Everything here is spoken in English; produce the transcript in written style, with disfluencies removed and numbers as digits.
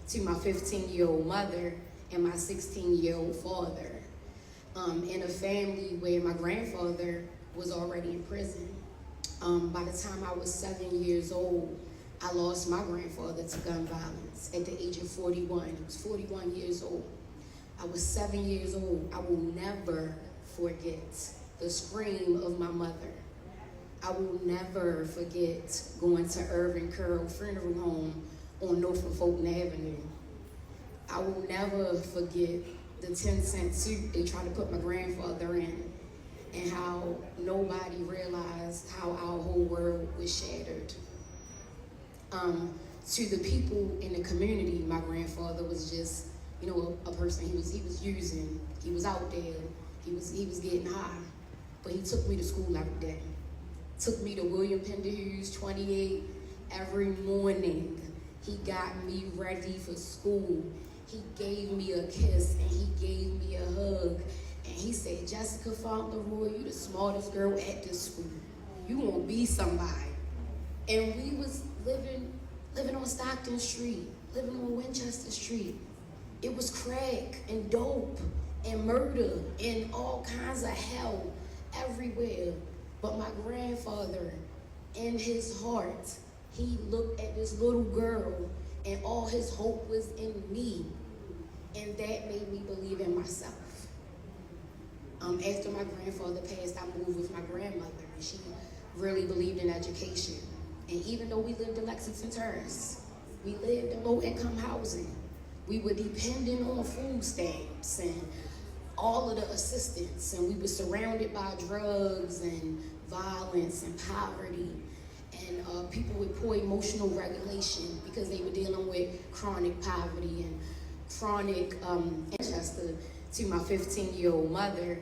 to my 15-year-old mother and my 16-year-old father, in a family where my grandfather was already in prison. By the time I was 7 years old, I lost my grandfather to gun violence at the age of 41. He was 41 years old. I was 7 years old. I will never forget the scream of my mother. I will never forget going to Irvin Curl Funeral Home on Norfolk Fulton Avenue. I will never forget the 10-cent suit they tried to put my grandfather in, and how nobody realized how our whole world was shattered. To the people in the community, my grandfather was just, a person. He was using. He was out there. He was getting high, but he took me to school every day. Took me to William Penderhughes 28 every morning. He got me ready for school. He gave me a kiss and he gave me a hug. And he said, "Jessica Fauntleroy, you the smartest girl at this school. You gonna be somebody." And we was living on Stockton Street, living on Winchester Street. It was crack and dope and murder and all kinds of hell everywhere. But my grandfather, in his heart, he looked at this little girl and all his hope was in me. And that made me believe in myself. After my grandfather passed, I moved with my grandmother, and she really believed in education. And even though we lived in Lexington Terrace, we lived in low-income housing, we were dependent on food stamps and all of the assistance, and we were surrounded by drugs and violence and poverty, and people with poor emotional regulation because they were dealing with chronic poverty and chronic Manchester. To my 15-year-old mother